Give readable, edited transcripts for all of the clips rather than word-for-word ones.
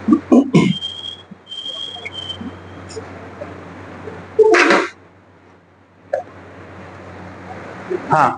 हाँ,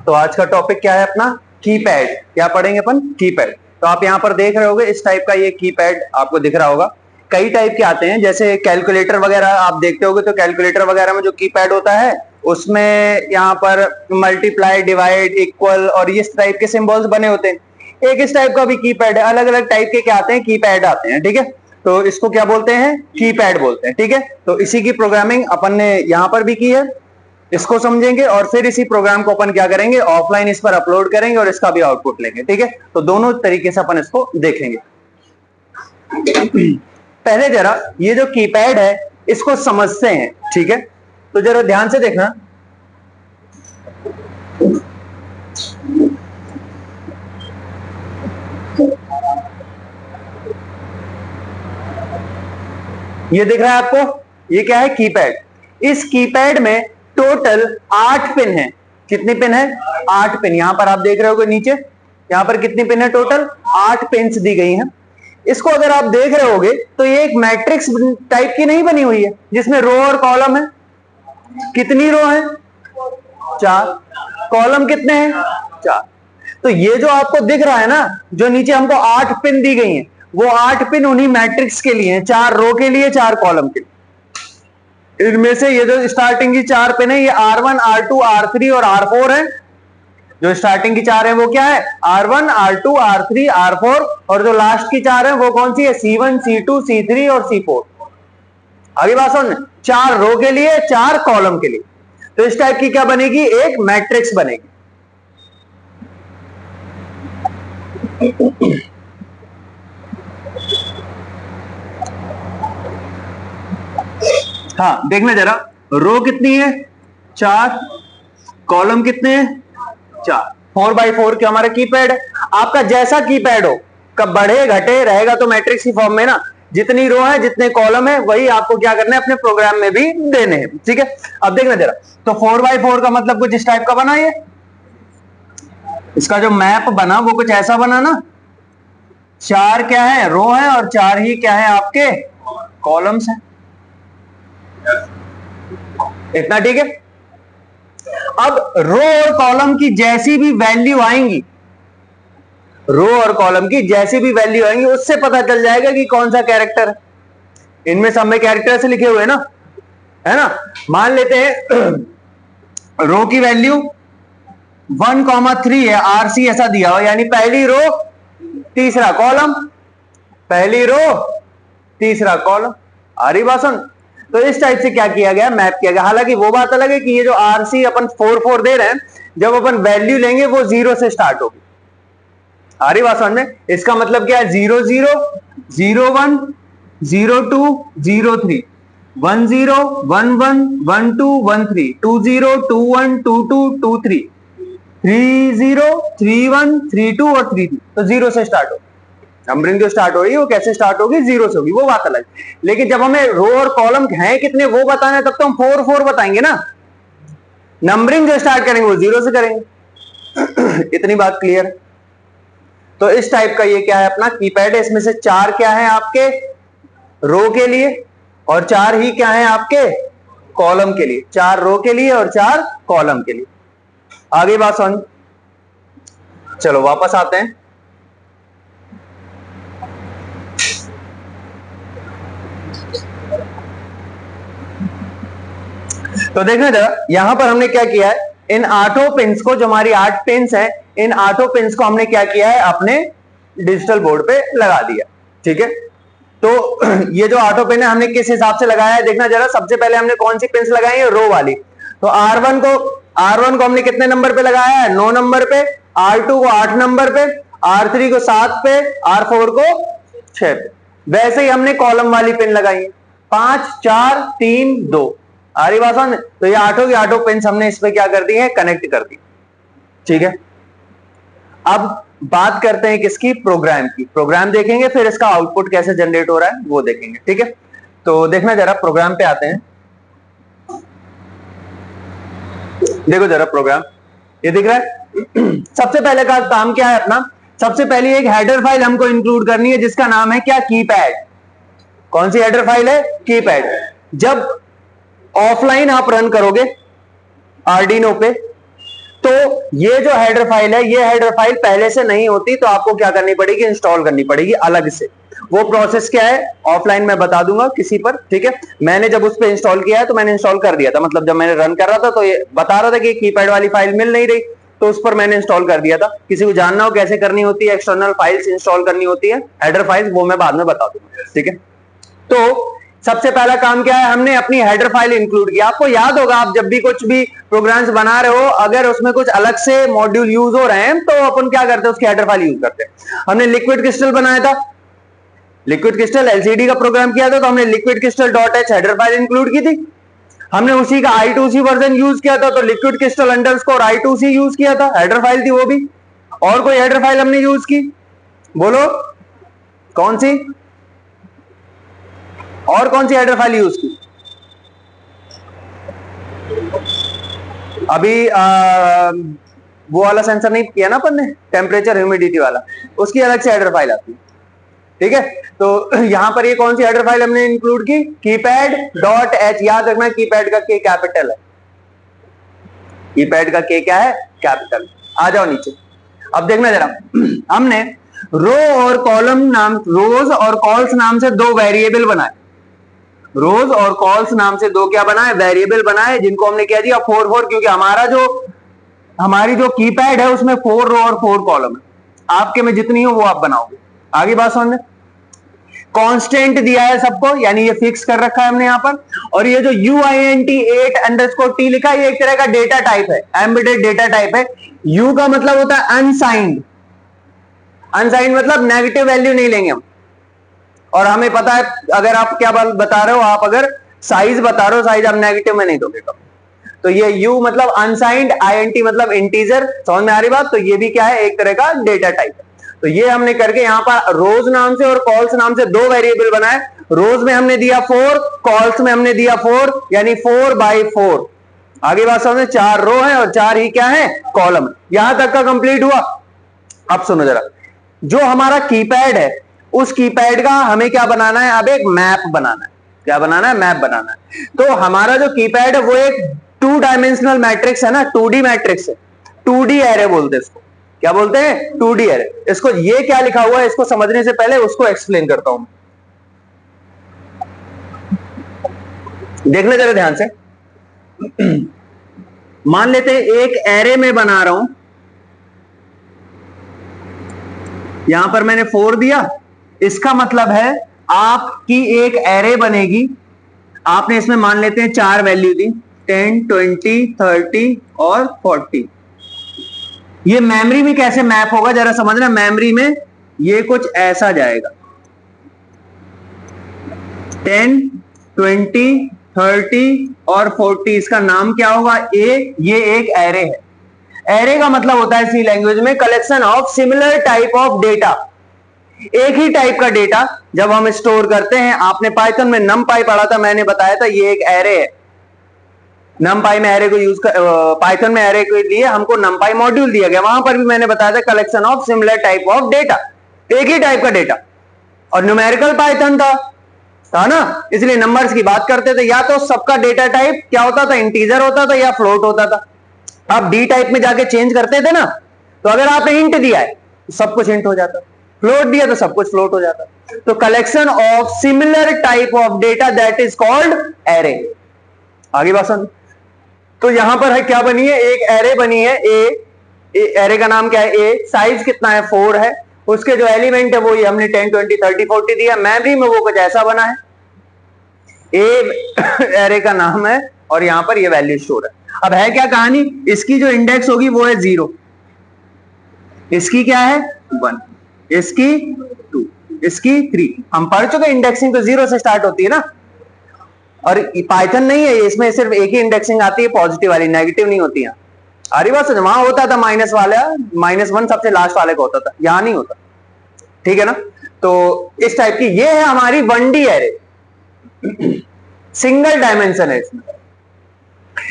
तो आज का टॉपिक क्या है अपना? कीपैड। क्या पढ़ेंगे अपन? कीपैड। तो आप यहाँ पर देख रहे होगे इस टाइप का ये कीपैड आपको दिख रहा होगा। कई टाइप के आते हैं, जैसे कैलकुलेटर वगैरह आप देखते होगे, तो कैलकुलेटर वगैरह में जो कीपैड होता है उसमें यहाँ पर मल्टीप्लाई, डिवाइड, इक्वल और इस टाइप के सिंबल्स बने होते हैं। एक इस टाइप का भी कीपैड है। अलग अलग टाइप के क्या आते हैं? कीपैड आते हैं। ठीक है, तो इसको क्या बोलते हैं? कीपैड बोलते हैं। ठीक है, तो इसी की प्रोग्रामिंग अपन ने यहाँ पर भी की है। इसको समझेंगे और फिर इसी प्रोग्राम को अपन क्या करेंगे? ऑफलाइन इस पर अपलोड करेंगे और इसका भी आउटपुट लेंगे। ठीक है, तो दोनों तरीके से अपन इसको देखेंगे। पहले जरा ये जो कीपैड है इसको समझते हैं। ठीक है, तो जरा ध्यान से देखना। ये दिख रहा है आपको? ये क्या है? कीपैड। इस कीपैड में टोटल 8 पिन है। कितनी पिन है? 8 पिन। यहां पर आप देख रहे होगे नीचे, यहां पर कितनी पिन है? टोटल 8 पिन्स दी गई हैं। इसको अगर आप देख रहे होगे तो ये एक मैट्रिक्स टाइप की नहीं बनी हुई है जिसमें रो और कॉलम है। कितनी रो है? 4। कॉलम कितने हैं? 4। तो ये जो आपको दिख रहा है ना, जो नीचे हमको 8 पिन दी गई हैं, वो 8 पिन उन्हीं मैट्रिक्स के लिए हैं। 4 रो के लिए, 4 कॉलम के लिए। इनमें से ये जो स्टार्टिंग की 4 पिन है, ये R1, R2, R3 और R4 है। जो स्टार्टिंग की 4 है वो क्या है? R1, R2, R3, R4। और जो लास्ट की 4 है वो कौन सी है? C1, C2, C3 और C4। आगे बात सुन। 4 रो के लिए, 4 कॉलम के लिए। तो इस टाइप की क्या बनेगी? एक मैट्रिक्स बनेगी। हाँ, देखना जरा, रो कितनी है? 4। कॉलम कितने हैं? 4। 4x4 के हमारा कीपैड है। आपका जैसा कीपैड हो, कब बढ़े घटे रहेगा तो मैट्रिक्स की फॉर्म में ना। जितनी रो है, जितने कॉलम है, वही आपको क्या करना है? अपने प्रोग्राम में भी देने हैं। ठीक है, अब देखना जरा। तो 4x4 का मतलब कुछ इस टाइप का बना। ये इसका जो मैप बना वो कुछ ऐसा बना ना। 4 क्या है? रो है और 4 ही क्या है? आपके कॉलम्स है। इतना ठीक है। अब रो और कॉलम की जैसी भी वैल्यू आएंगी, रो और कॉलम की जैसी भी वैल्यू आएंगी, उससे पता चल जाएगा कि कौन सा कैरेक्टर है। इनमें सब में कैरेक्टर से लिखे हुए ना, है ना। मान लेते हैं रो की वैल्यू 1,3 है, RC ऐसा दिया हो, यानी पहली रो तीसरा कॉलम, पहली रो तीसरा कॉलम। आ रही बात सुन? तो इस टाइप से क्या किया गया? मैप किया गया। हालांकि वो बात अलग है कि ये जो RC अपन 4 दे रहे हैं, जब अपन वैल्यू लेंगे वो 0 से स्टार्ट होगी। आ रही बात समझ में? इसका मतलब क्या है? 0 0 0 1 0 2 0 3 1 0 1 1 1 2 1 3 2 0 2 1 2 2 2 3 3 0 3 1 3 2 और 3 3। तो 0 से स्टार्ट होगी। नंबरिंग जो स्टार्ट हो रही है वो कैसे स्टार्ट होगी? 0 से होगी, वो बात अलग। लेकिन जब हमें रो और कॉलम हैं कितने वो बताना है, तब तो हम 4 बताएंगे ना। नंबरिंग जो स्टार्ट करेंगे वो 0 से करेंगे। इतनी बात क्लियर? तो इस टाइप का ये क्या है? अपना कीपैड है। इसमें से 4 क्या है? आपके रो के लिए और 4 ही क्या है? आपके कॉलम के लिए। 4 रो के लिए और 4 कॉलम के लिए। आगे बात समझ? चलो वापस आते हैं। तो देखना जरा, यहां पर हमने क्या किया है? इन 8 पिंस को, जो हमारी 8 पिंस हैं, इन 8 पिंस को हमने क्या किया है? अपने डिजिटल बोर्ड पे लगा दिया। ठीक है, तो ये जो 8 पिन है हमने किस हिसाब से लगाया है? देखना जरा। सबसे पहले हमने कौन सी पिंस लगाई है? रो वाली। तो R1 को हमने कितने नंबर पे लगाया है? 9 नंबर पे। R2 को 8 नंबर पे। R3 को 7 पे। R4 को 6 पे। वैसे ही हमने कॉलम वाली पिन लगाई है, 5 4 3 2। आ रही बात समझ? तो ये 8 की 8 पिन हमने इस पे क्या कर दी है? कनेक्ट कर दी। ठीक है, अब बात करते हैं किसकी? प्रोग्राम की। प्रोग्राम देखेंगे, फिर इसका आउटपुट कैसे जनरेट हो रहा है वो देखेंगे। ठीक है, तो देखना जरा, प्रोग्राम पे आते हैं। देखो जरा प्रोग्राम, ये दिख रहा है। सबसे पहले का काम क्या है अपना? सबसे पहले एक हेडर फाइल हमको इंक्लूड करनी है जिसका नाम है क्या? कीपैड। कौन सी हेडर फाइल है? कीपैड। जब ऑफलाइन आप रन करोगे आर्डिनो पे, तो ये जो हेडर फाइल है, ये हेडर फाइल पहले से नहीं होती, तो आपको क्या करनी पड़ेगी? इंस्टॉल करनी पड़ेगी अलग से। वो प्रोसेस क्या है ऑफलाइन मैं बता दूंगा किसी पर, ठीक है। मैंने जब उस पर इंस्टॉल किया है तो मैंने इंस्टॉल कर दिया था, मतलब जब मैंने रन कर रहा था तो ये बता रहा था कि कीपैड वाली फाइल मिल नहीं रही, तो उस पर मैंने इंस्टॉल कर दिया था। किसी को जानना हो कैसे करनी होती है, एक्सटर्नल फाइल्स इंस्टॉल करनी होती है, हेडर फाइल्स, वो मैं बाद में बता दूंगा, ठीक है। तो सबसे पहला काम क्या है? हमने अपनी हेडर फाइल इंक्लूड किया। आपको याद होगा, आप जब भी कुछ भी प्रोग्राम्स बना रहे हो, अगर उसमें कुछ अलग से मॉड्यूल यूज हो रहे हैं, तो अपन क्या करते हैं? उसकी हेडर फाइल यूज करते हैं। हमने लिक्विड क्रिस्टल बनाया था, लिक्विड क्रिस्टल एलसीडी का प्रोग्राम किया था, तो हमने liquid crystal dot H header file include की थी। हमने उसी का I2C वर्जन यूज किया था, तो liquid crystal underscore I2C use किया था, हेडर फाइल थी वो भी। और कोई हेडर फाइल हमने यूज की? बोलो कौन सी? और कौन सी हेडर फाइल यूज की? अभी वो वाला सेंसर नहीं किया ना अपन ने, टेम्परेचर ह्यूमिडिटी वाला, उसकी अलग से हेडर फाइल आती है, ठीक है। तो यहां पर ये कौन सी हेडर फाइल हमने इंक्लूड की? Keypad dot H. याद रखना कीपैड का के कैपिटल है, कीपैड का के क्या है? कैपिटल। आ जाओ नीचे, अब देखना जरा। हमने रो और कॉलम नाम, रोज और कॉल्स नाम से दो वेरिएबल बनाए। रोज और कॉल्स नाम से दो क्या बनाए? वेरिएबल बनाए, जिनको हमने क्या दिया? 4 4, क्योंकि हमारी जो कीपैड है उसमें 4 रो और 4 कॉलम है। आपके में जितनी हो वो आप बनाओगे। आगे बात समझ में? कांस्टेंट दिया है सबको, यानी ये फिक्स कर रखा है हमने यहां पर। और ये जो UINT8_T लिखा है, ये एक तरह का डेटा टाइप है, एम्बेडेड डेटा टाइप है। यू का मतलब होता है अनसाइंड, अनसाइंड मतलब नेगेटिव वैल्यू नहीं लेंगे हम। और हमें पता है, अगर आप क्या बता रहे हो, आप अगर साइज बता रहे हो, साइज आप नेगेटिव में नहीं दोगे कभी। तो ये यू मतलब अनसाइंड, INT मतलब इंटीजर। समझ में आ रही बात? तो ये भी क्या है? एक तरह का डेटा टाइप है। तो ये हमने करके यहां पर रोज नाम से और कॉल्स नाम से दो वेरिएबल बनाए। रोज में हमने दिया 4, कॉल्स में हमने दिया 4, यानी 4/4। आगे बात समझ में? 4 रो है और 4 ही क्या है? कॉलम। यहां तक का कंप्लीट हुआ। अब सुनो जरा, जो हमारा कीपैड है, उस कीपैड का हमें क्या बनाना है? अब एक मैप बनाना है। क्या बनाना है? मैप बनाना है। तो हमारा जो कीपैड है वो एक 2 डायमेंशनल मैट्रिक्स है ना, 2D मैट्रिक्स है, 2D एरे बोलते हैं इसको। क्या बोलते हैं? 2D array. इसको ये क्या लिखा हुआ है, इसको समझने से पहले उसको एक्सप्लेन करता हूं। देखना जरा ध्यान से। मान लेते हैं एक एरे में बना रहा हूं, यहां पर मैंने 4 दिया। इसका मतलब है आपकी एक एरे बनेगी, आपने इसमें मान लेते हैं 4 वैल्यू दी, 10, 20, 30 और 40। ये मेमोरी में कैसे मैप होगा जरा समझना। मेमोरी में ये कुछ ऐसा जाएगा, 10, 20, 30 और 40। इसका नाम क्या होगा? ए। ये एक एरे है। एरे का मतलब होता है सी लैंग्वेज में collection of similar type of data. एक ही टाइप का डेटा जब हम स्टोर करते हैं। आपने पाइथन में numpy पढ़ा था, मैंने बताया था ये एक एरे है। numpy में एरे को यूज कर, पाइथन में एरे के लिए हमको numpy मॉड्यूल दिया गया, वहां पर भी मैंने बताया था collection of similar type of data, एक ही टाइप का डेटा। और न्यूमेरिकल पाइथन था ना, इसलिए नंबर्स की बात करते थे। या तो सबका डेटा टाइप क्या होता था? इंटीजर होता था या फ्लोट होता था। आप डी टाइप में जाके चेंज करते थे ना, तो अगर आपने इंट दिया है तो सब कुछ इंट हो जाता, फ्लोट दिया तो सब कुछ फ्लोट हो जाता। तो collection of similar type of data that is called array. आगे बात समझ। तो यहां पर है क्या बनी है? एक एरे बनी है ए। एरे का नाम क्या है? ए। साइज कितना है? 4 है। उसके जो एलिमेंट है वो ये हमने 10, 20, 30, 40 दिया। मेमोरी में वो कुछ ऐसा बना है। ए एरे का नाम है और यहां पर ये वैल्यू स्टोर है। अब है क्या कहानी? इसकी जो इंडेक्स होगी वो है 0, इसकी क्या है? 1, इसकी 2, इसकी 3। हम पढ़ चुके इंडेक्सिंग तो 0 से स्टार्ट होती है ना। और पाइथन नहीं है, इसमें सिर्फ एक ही इंडेक्सिंग आती है, पॉजिटिव वाली, नेगेटिव नहीं होती है। आ रही बात? वहां होता था माइनस वाला, -1 सबसे लास्ट वाले को होता था, यहां नहीं होता, ठीक है ना। तो इस टाइप की ये है हमारी 1D एरे, सिंगल डायमेंशन है इसमें।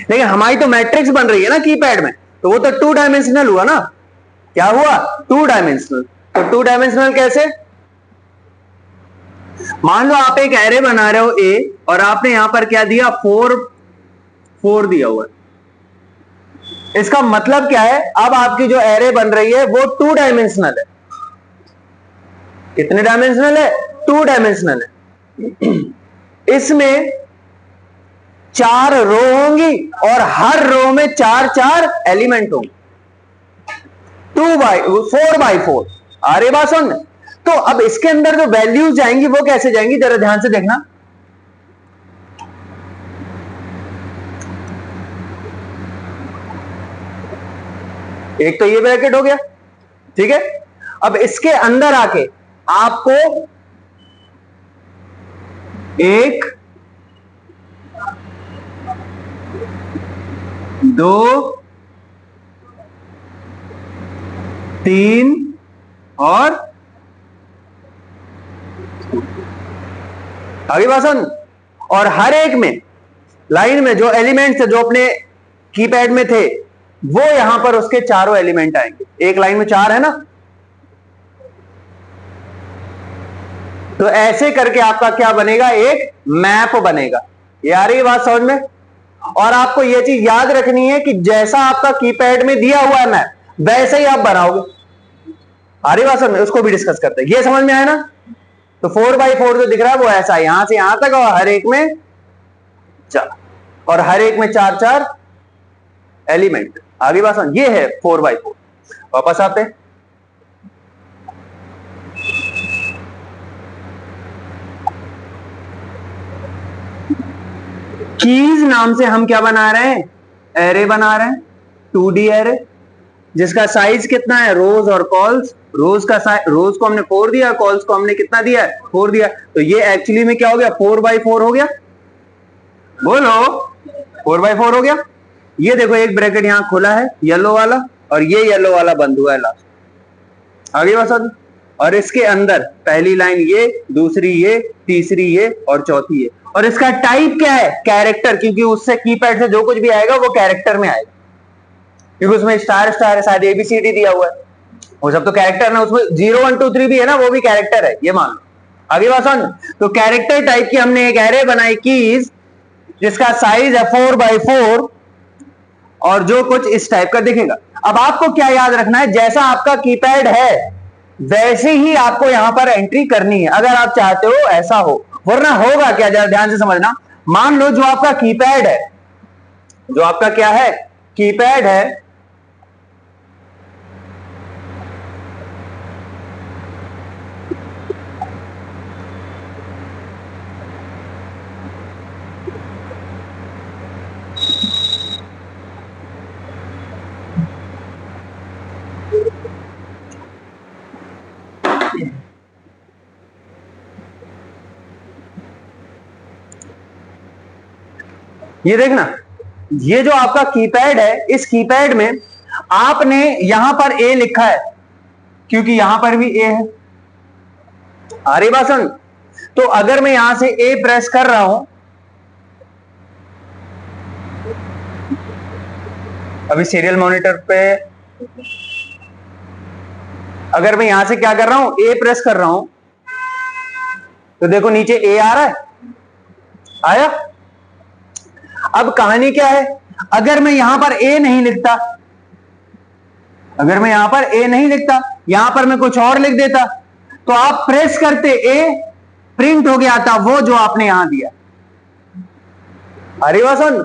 लेकिन हमारी तो मैट्रिक्स बन रही है ना कीपैड में, तो वो तो 2 डायमेंशनल हुआ ना। क्या हुआ? 2 डायमेंशनल। तो 2 डायमेंशनल कैसे? मान लो आप एक एरे बना रहे हो ए, और आपने यहां पर क्या दिया, 4 4 दिया हुआ है। इसका मतलब क्या है, अब आपकी जो एरे बन रही है वो 2 डायमेंशनल है। कितने डायमेंशनल है? 2 डायमेंशनल है। इसमें 4 रो होंगी और हर रो में 4 4 एलिमेंट होंगे। 4x4। आ रही बात समझ? तो अब इसके अंदर जो वैल्यूज जाएंगी वो कैसे जाएंगी, जरा ध्यान से देखना। एक तो ये ब्रैकेट हो गया, ठीक है। अब इसके अंदर आके आपको 1 2 3 और आगे बात समझ। और हर एक में लाइन में जो एलिमेंट्स थे जो अपने कीपैड में थे वो यहां पर उसके चारों एलिमेंट आएंगे। एक लाइन में 4 है ना, तो ऐसे करके आपका क्या बनेगा, एक मैप बनेगा। ये आ रही है बात समझ में? और आपको यह चीज याद रखनी है कि जैसा आपका कीपैड में दिया हुआ है मैप वैसे ही आप बनाओगे। आ रही बात समझ में? उसको भी डिस्कस करते हैं। ये समझ में आया ना? तो 4x4 जो दिख रहा है वो ऐसा है, यहां से यहां तक, और हर एक में 4, और हर एक में 4 4 एलिमेंट। आगे बात समझ? ये है 4x4। वापस आते हैं। कीज नाम से हम क्या बना रहे हैं, एरे बना रहे हैं, 2D एरे, जिसका साइज कितना है, रोज और कॉल्स। रोज को हमने 4 दिया, कॉल्स को हमने कितना दिया है, 4 दिया। तो ये एक्चुअली में क्या हो गया, 4x4 हो गया। बोलो 4x4 हो गया। ये देखो एक ब्रैकेट यहां खुला है येलो वाला, और ये येलो वाला बंद हुआ है लास्ट। आगे बात समझ। और इसके अंदर पहली लाइन ये, दूसरी ये, तीसरी ये और चौथी ये। और इसका टाइप क्या है, कैरेक्टर, क्योंकि उससे कीपैड से जो कुछ भी आएगा वो कैरेक्टर में आएगा, क्योंकि उसमें स्टार स्टार है, शायद ABCD दिया हुआ है, वो सब तो कैरेक्टर ना। उसमें 0 1 2 3 भी है ना, वो भी कैरेक्टर है, ये मान लो। आगे बात समझ। तो कैरेक्टर टाइप की हमने एक एरे बनाई कीज, जिसका साइज है 4x4, और जो कुछ इस टाइप का दिखेगा। अब आपको क्या याद रखना है, जैसा आपका कीपैड है वैसे ही आपको यहां पर एंट्री करनी है, अगर आप चाहते हो ऐसा हो। वरना होगा क्या, जरा ध्यान से समझना। मान लो जो आपका कीपैड है, जो आपका क्या है, कीपैड है, ये देखना, ये जो आपका कीपैड है, इस कीपैड में आपने यहां पर ए लिखा है, क्योंकि यहां पर भी ए है। आ रही बात समझ? तो अगर मैं यहां से ए प्रेस कर रहा हूं, अभी सीरियल मॉनिटर पे, अगर मैं यहां से क्या कर रहा हूं, ए प्रेस कर रहा हूं, तो देखो नीचे ए आ रहा है, आया। अब कहानी क्या है, अगर मैं यहां पर ए नहीं लिखता, अगर मैं यहां पर ए नहीं लिखता, यहां पर मैं कुछ और लिख देता, तो आप प्रेस करते ए प्रिंट हो गया था वो जो आपने यहां दिया। अरे वाह सुन।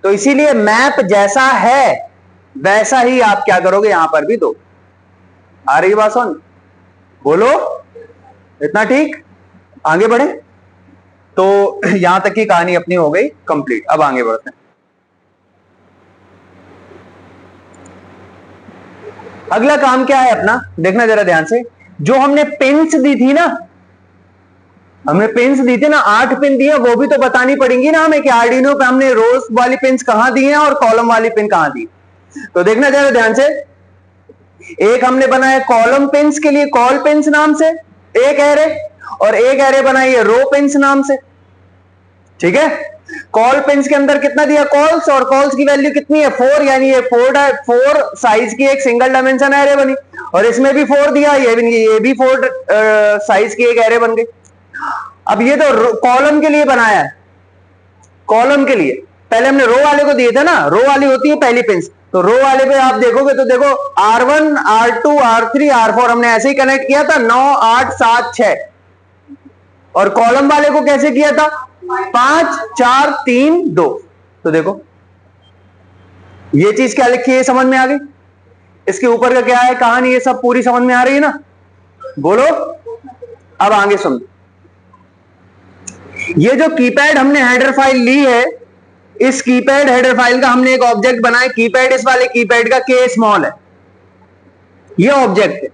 तो इसीलिए मैप जैसा है वैसा ही आप क्या करोगे, यहां पर भी दो। आ रही बात सुन? बोलो, इतना ठीक? आगे बढ़े। तो यहां तक की कहानी अपनी हो गई कंप्लीट। अब आगे बढ़ते हैं। अगला काम क्या है अपना, देखना जरा ध्यान से। जो हमने पिन्स दी थी ना, हमने पिन्स दी थी ना, 8 पिन दी है, वो भी तो बतानी पड़ेंगी ना हमें कि आर्डिनो पे हमने रोज वाली पिन्स कहां दी हैं और कॉलम वाली पिन कहां दी। तो देखना जरा ध्यान से। एक हमने बनाया कॉलम पिन्स के लिए कॉल पिन्स नाम से एक एरे, और एक एरे बनाई है रो पिन्स नाम से। ठीक है। कॉल पिन्स के अंदर कितना दिया, कॉल्स, और कॉल्स की वैल्यू कितनी है, 4, यानी ये 4 साइज की एक सिंगल डायमेंशन एरे बनी। और इसमें भी 4 दिया, ये भी 4 साइज की एक एरे बन गई। अब ये तो कॉलम के लिए बनाया है, कॉलम के लिए। पहले हमने रो वाले को दिए थे ना, रो वाली होती है पहली पिंस, तो रो वाले पे आप देखोगे तो देखो R1 R2 R3 R4 हमने ऐसे ही कनेक्ट किया था, 9 8 7 6। और कॉलम वाले को कैसे किया था, 5 4 3 2। तो देखो ये चीज क्या लिखी है, समझ में आ गई। इसके ऊपर का क्या है कहानी, ये सब पूरी समझ में आ रही है ना, बोलो। अब आगे सुन, ये जो कीपैड हमने हेडर फाइल ली है, इस कीपैड हेडर फाइल का हमने एक ऑब्जेक्ट बनाया। कीपैड, इस वाले कीपैड का के स्मॉल है, ये ऑब्जेक्ट है।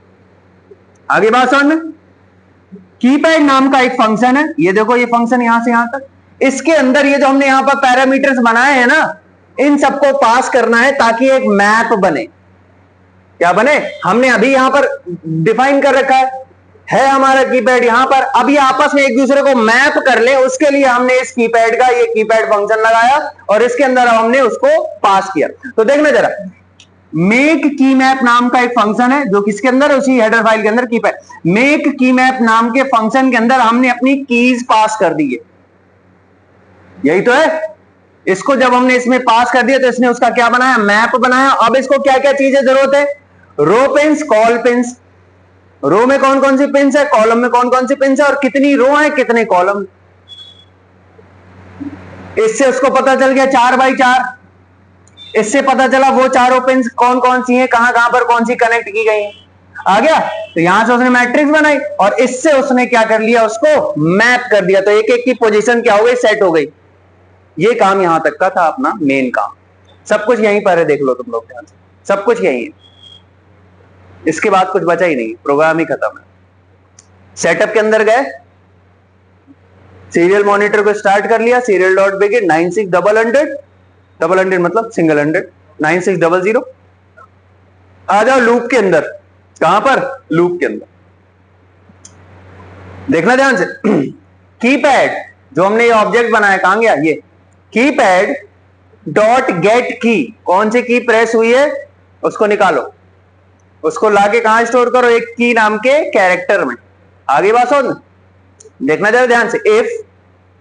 आगे बात समझ में। कीपैड नाम का एक फंक्शन है, ये देखो ये फंक्शन यहां से यहां तक, इसके अंदर ये जो हमने यहां पर पैरामीटर्स बनाए हैं ना, इन सबको पास करना है ताकि एक मैप बने। क्या बने, हमने अभी यहां पर डिफाइन कर रखा है हमारा कीपैड यहां पर। अब ये आपस में एक दूसरे को मैप कर ले, उसके लिए हमने इस कीपैड का ये कीपैड फंक्शन लगाया और इसके अंदर हमने उसको पास किया। तो देखना जरा, मेक की मैप नाम का एक फंक्शन है जो किसके अंदर, उसी हेडर फाइल के अंदर कीपैड। मेक की मैप नाम के फंक्शन के अंदर हमने अपनी कीज पास कर दी है, यही तो है। इसको जब हमने इसमें पास कर दिया तो इसने उसका क्या बनाया, मैप बनाया। अब इसको क्या क्या चीजें जरूरत है, रो पिंस, कॉल पिंस। रो में कौन कौन सी पिंस है, कॉलम में कौन कौन सी पिंस है, और कितनी रो है कितने कॉलम। इससे उसको पता चल गया 4 बाई 4। इससे पता चला वो चारों पिंस कौन कौन सी हैं, कहां कहां पर कौन सी कनेक्ट की गई हैं। आ गया। तो यहां से उसने मैट्रिक्स बनाई और इससे उसने क्या कर लिया, उसको मैप कर दिया। तो एक एक की पोजीशन क्या हो गई, सेट हो गई। ये काम यहां तक का था अपना मेन काम। सब कुछ यहीं पर है, देख लो तुम लोग ध्यान से, सब कुछ यहीं है। इसके बाद कुछ बचा ही नहीं, प्रोग्राम ही खत्म है। सेटअप के अंदर गए, सीरियल मॉनिटर को स्टार्ट कर लिया, सीरियल डॉट बिगिन 9600, डबल 100 मतलब सिंगल 100, 9600। आ जाओ लूप के अंदर, कहां पर, लूप के अंदर। देखना ध्यान से, कीपैड जो हमने ये ऑब्जेक्ट बनाया कहां गया, ये कीपैड डॉट गेट की, कौन सी की प्रेस हुई है उसको निकालो, उसको लाके कहां स्टोर करो, एक की नाम के कैरेक्टर में। आगे बात सुन, देखना जरा ध्यान से।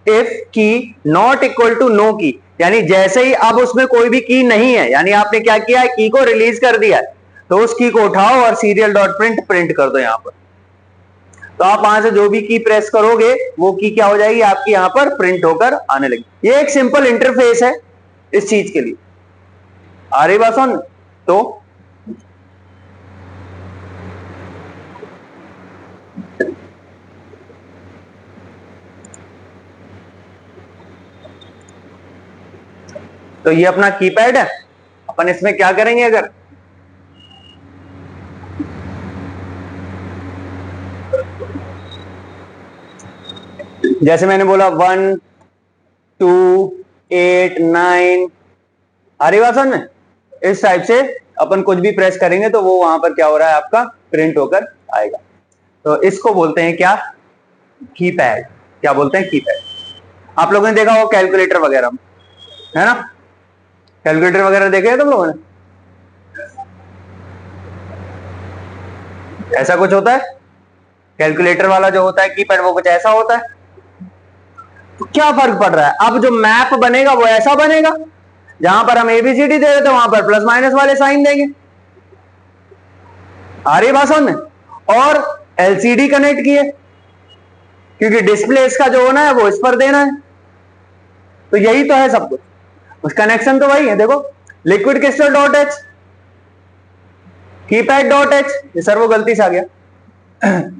इफ की नॉट इक्वल टू नो की, यानी जैसे ही अब उसमें कोई भी की नहीं है, यानी आपने क्या किया है, की को रिलीज कर दिया है, तो उस की को उठाओ और सीरियल डॉट प्रिंट प्रिंट कर दो यहां पर। तो आप वहां से जो भी की प्रेस करोगे वो की क्या हो जाएगी, आपकी यहां पर प्रिंट होकर आने लगी। ये एक सिंपल इंटरफेस है इस चीज के लिए। आ रही बात सुन। तो ये अपना कीपैड है, अपन इसमें क्या करेंगे, अगर जैसे मैंने बोला 1 2 8 9, हरिवासन में इस टाइप से अपन कुछ भी प्रेस करेंगे तो वो वहां पर क्या हो रहा है, आपका प्रिंट होकर आएगा। तो इसको बोलते हैं क्या, कीपैड। क्या बोलते हैं, कीपैड। आप लोगों ने देखा हो कैलकुलेटर वगैरह में, है ना, कैलकुलेटर वगैरह देखे हैं तुम लोगों ने, ऐसा कुछ होता है। कैलकुलेटर वाला जो होता है कीपैड, वो कुछ ऐसा होता है। तो क्या फर्क पड़ रहा है, अब जो मैप बनेगा वो ऐसा बनेगा, जहां पर हम एबीसीडी दे रहे थे वहां पर प्लस माइनस वाले साइन देंगे। आ रही बात समझ में। और एलसीडी कनेक्ट किए, क्योंकि डिस्प्ले इसका जो होना है वो इस पर देना है। तो यही तो है सब कुछ, उस कनेक्शन तो वही है। देखो, liquid crystal dot H, keypad dot H, ये सर वो गलती से आ गया।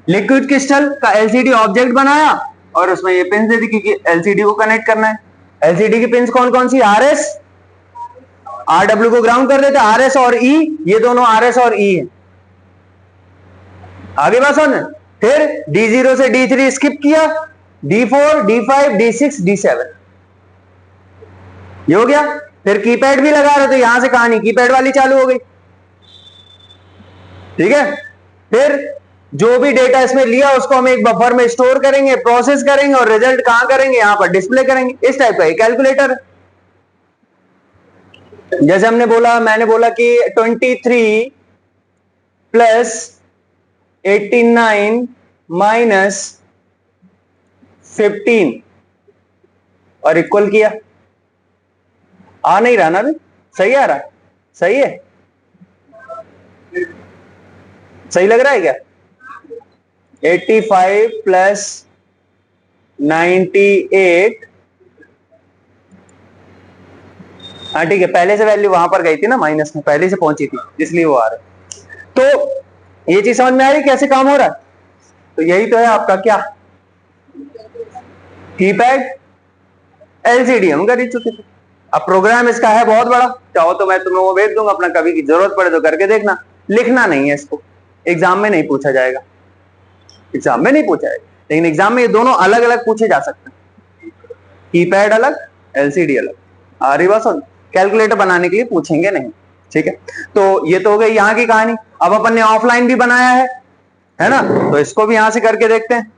लिक्विड क्रिस्टल का एलसीडी ऑब्जेक्ट बनाया और उसमें ये पिन दे दी क्योंकि एलसीडी को कनेक्ट करना है। एलसीडी की पिन कौन कौन सी, आरएस, आरडब्ल्यू को ग्राउंड कर देते, आरएस और ई, ये दोनों आरएस और ई है। आगे बात समझ। फिर D0 से D3 स्किप किया, D4 D5 D6 D7, ये हो गया। फिर कीपैड भी लगा रहे तो यहां से कहानी कीपैड वाली चालू हो गई, ठीक है। फिर जो भी डेटा इसमें लिया उसको हम एक बफर में स्टोर करेंगे, प्रोसेस करेंगे और रिजल्ट कहां करेंगे, यहां पर डिस्प्ले करेंगे। इस टाइप का एक कैलकुलेटर। जैसे हमने बोला, मैंने बोला कि 23 प्लस 89 माइनस 15 और इक्वल किया, आ नहीं रहा ना अभी, सही आ रहा है, सही है, सही लग रहा है क्या? 85 प्लस 98, हाँ ठीक है, पहले से वैल्यू वहां पर गई थी ना, माइनस में पहले से पहुंची थी, इसलिए वो आ रहा है। तो ये चीज समझ में आ रही कैसे काम हो रहा है? तो यही तो है आपका क्या, कीपैड एलसीडी हम कर ही चुके थे। अब प्रोग्राम इसका है बहुत बड़ा, चाहो तो मैं तुम्हें वो भेज दूंगा, अपना कभी की जरूरत पड़े तो करके देखना। लिखना नहीं है इसको, एग्जाम में नहीं पूछा जाएगा, एग्जाम में नहीं पूछा जाएगा, लेकिन एग्जाम में ये दोनों अलग अलग पूछे जा सकते हैं, कीपैड अलग एलसीडी अलग। आ रही बात समझ? कैलकुलेटर बनाने के लिए पूछेंगे नहीं, ठीक है। तो ये तो हो गई यहाँ की कहानी। अब अपन ने ऑफलाइन भी बनाया है ना, तो इसको भी यहां से करके देखते हैं।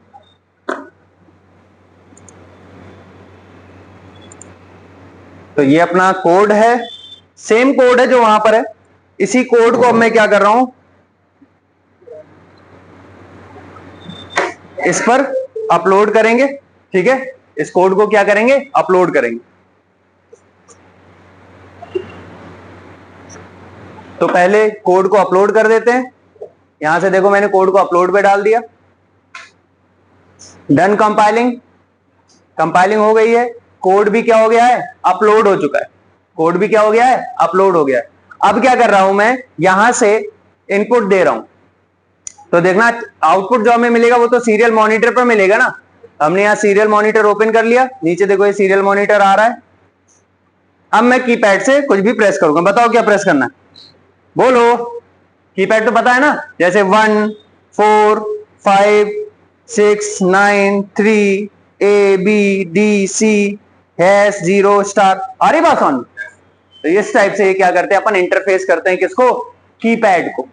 तो ये अपना कोड है, सेम कोड है जो वहां पर है, इसी कोड को अब मैं क्या कर रहा हूं, इस पर अपलोड करेंगे, ठीक है। इस कोड को क्या करेंगे, अपलोड करेंगे। तो पहले कोड को अपलोड कर देते हैं, यहां से देखो मैंने कोड को अपलोड पे डाल दिया, डन कंपाइलिंग, कंपाइलिंग हो गई है, कोड भी क्या हो गया है, अपलोड हो चुका है, कोड भी क्या हो गया है, अपलोड हो गया है। अब क्या कर रहा हूं मैं, यहां से इनपुट दे रहा हूं, तो देखना आउटपुट जो हमें मिलेगा वो तो सीरियल मॉनिटर पर मिलेगा ना। हमने यहां सीरियल मॉनिटर ओपन कर लिया, नीचे देखो ये सीरियल मॉनिटर आ रहा है। अब मैं कीपैड से कुछ भी प्रेस करूंगा, बताओ क्या प्रेस करना है, बोलो। कीपैड तो पता है ना, जैसे 1 4 5 6 9 3 A B D C hash 0 star. आ रही बात समझ? तो इस टाइप से ये क्या करते हैं अपन, इंटरफेस करते हैं किसको, कीपैड को।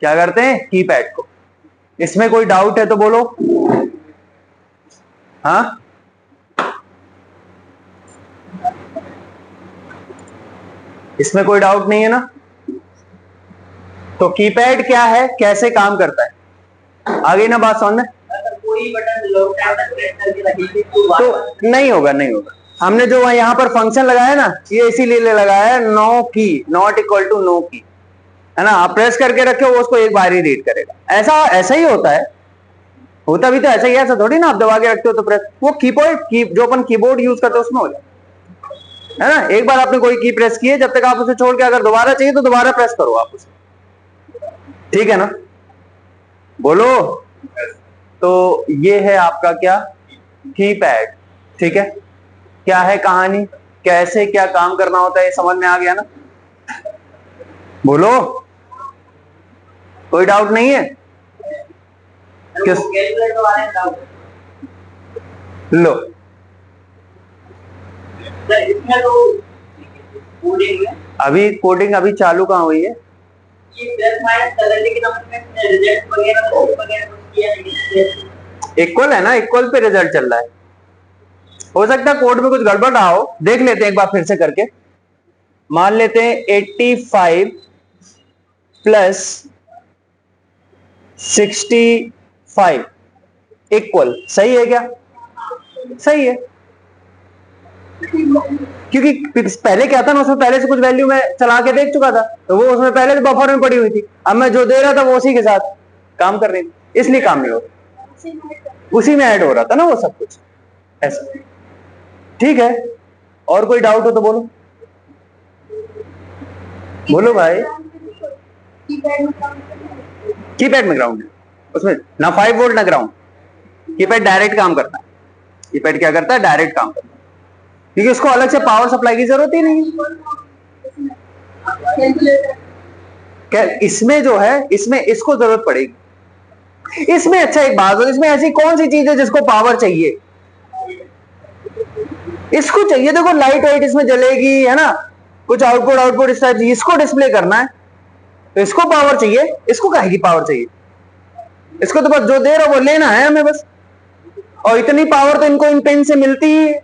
क्या करते हैं, कीपैड को। इसमें कोई डाउट है तो बोलो, हाँ? इसमें कोई डाउट नहीं है ना? तो कीपैड क्या है, कैसे काम करता है, आ गई ना बात समझ में? कोई बटन लॉन्ग टाइम तक प्रेस करके रखिए तो नहीं होगा, नहीं होगा। हमने जो यहाँ पर फंक्शन लगाया ना, ये इसीलिए लगाया है, नो की नॉट इक्वल टू नो की, है ना। आप प्रेस करके रखे हो, उसको एक बार ही रीड करेगा, ऐसा ही होता है, होता भी तो ऐसा ही है, ऐसा थोड़ी ना आप दबा के रखते हो तो प्रेस, वो कीबोर्ड जो अपन कीबोर्ड यूज करते हैं उसमें हो जाए, है ना। एक बार आपने कोई की प्रेस की है, जब तक आप उसे छोड़ के अगर दोबारा चाहिए तो दोबारा प्रेस करो आप उसे, ठीक है ना, बोलो। तो ये है आपका क्या, कीपैड, ठीक है। क्या है कहानी, कैसे क्या काम करना होता है, ये समझ में आ गया ना, बोलो। कोई डाउट नहीं है? किस लो इसमें तो कोडिंग है, अभी कोडिंग अभी चालू कहाँ हुई है, ये प्लस माइनस कर लेकिन हमने रिजल्ट वगैरह कुछ किया नहीं। इक्वल है ना, इक्वल पे रिजल्ट चल रहा है। हो सकता है कोड में कुछ गड़बड़ रहा हो, देख लेते हैं एक बार फिर से करके। मान लेते हैं 85 प्लस 65 इक्वल, सही है क्या, सही है। क्योंकि पहले क्या था ना, उसमें पहले से कुछ वैल्यू मैं चला के देख चुका था, तो वो उसमें पहले से बफर में पड़ी हुई थी, अब मैं जो दे रहा था वो उसी के साथ काम कर रही थी, इसलिए काम नहीं हो रहा, उसी में ऐड हो रहा था ना वो सब कुछ, ऐसा, ठीक है। और कोई डाउट हो तो बोलो, बोलो भाई। कीपैड में ग्राउंड है, उसमें ना 5 वोल्ट ना ग्राउंड, कीपैड डायरेक्ट काम करता है। कीपैड क्या करता है, डायरेक्ट काम करता है, क्योंकि उसको अलग से पावर सप्लाई की जरूरत ही नहीं है। इसमें जो है, इसमें इसको जरूरत पड़ेगी इसमें। अच्छा एक बात हो, इसमें ऐसी कौन सी चीज है जिसको पावर चाहिए, इसको चाहिए। देखो लाइट वाइट इसमें जलेगी, है ना, कुछ आउटपुट इस टाइप, इसको डिस्प्ले करना है तो इसको पावर चाहिए, इसको काहे की पावर चाहिए, इसको तो बस जो दे रहा वो लेना है हमें बस। और इतनी पावर तो इनको इन पेन से मिलती ही है,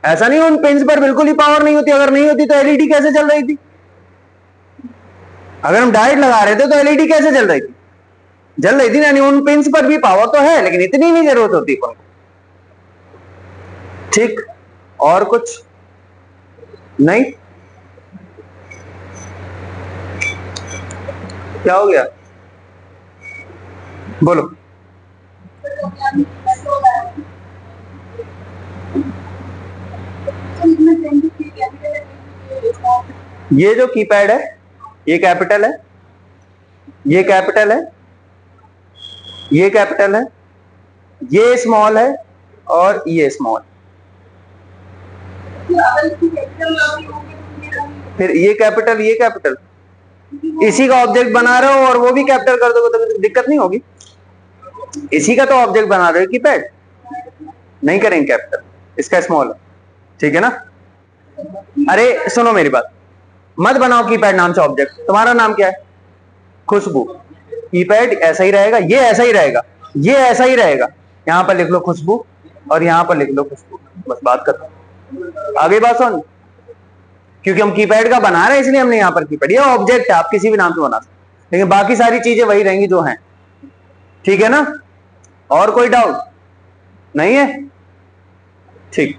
ऐसा नहीं उन पेन्स पर बिल्कुल ही पावर नहीं होती, अगर नहीं होती तो एलईडी कैसे चल रही थी, अगर हम डायरेक्ट लगा रहे थे तो एलईडी कैसे चल रही थी, जल रही थी ना। उन पेन्स पर भी पावर तो है, लेकिन इतनी नहीं जरूरत होती, ठीक, और कुछ नहीं? क्या हो गया, बोलो। ये जो कीपैड है ये कैपिटल है, ये कैपिटल है, ये कैपिटल है, ये स्मॉल है और ये स्मॉल। फिर ये कैपिटल, ये कैपिटल, इसी का ऑब्जेक्ट बना रहे हो और वो भी कैपिटल कर दोगे तो दिक्कत नहीं होगी। इसी का तो ऑब्जेक्ट बना रहे हो कीपैड, नहीं करेंगे कैपिटल, इसका स्मॉल, ठीक है ना। अरे सुनो मेरी बात, मत बनाओ कीपैड नाम से ऑब्जेक्ट। तुम्हारा नाम क्या है? खुशबू। कीपैड ऐसा ही रहेगा, ये ऐसा ही रहेगा, ये ऐसा ही रहेगा। यहां पर लिख लो खुशबू और यहां पर लिख लो खुशबू, बस बात खत्म। आगे बात सुन, क्योंकि हम कीपैड का बना रहे हैं इसलिए हमने यहां पर कीपैड, ये ऑब्जेक्ट है, आप किसी भी नाम से बना सकते, लेकिन बाकी सारी चीजें वही रहेंगी जो हैं, ठीक है ना। और कोई डाउट नहीं है? ठीक।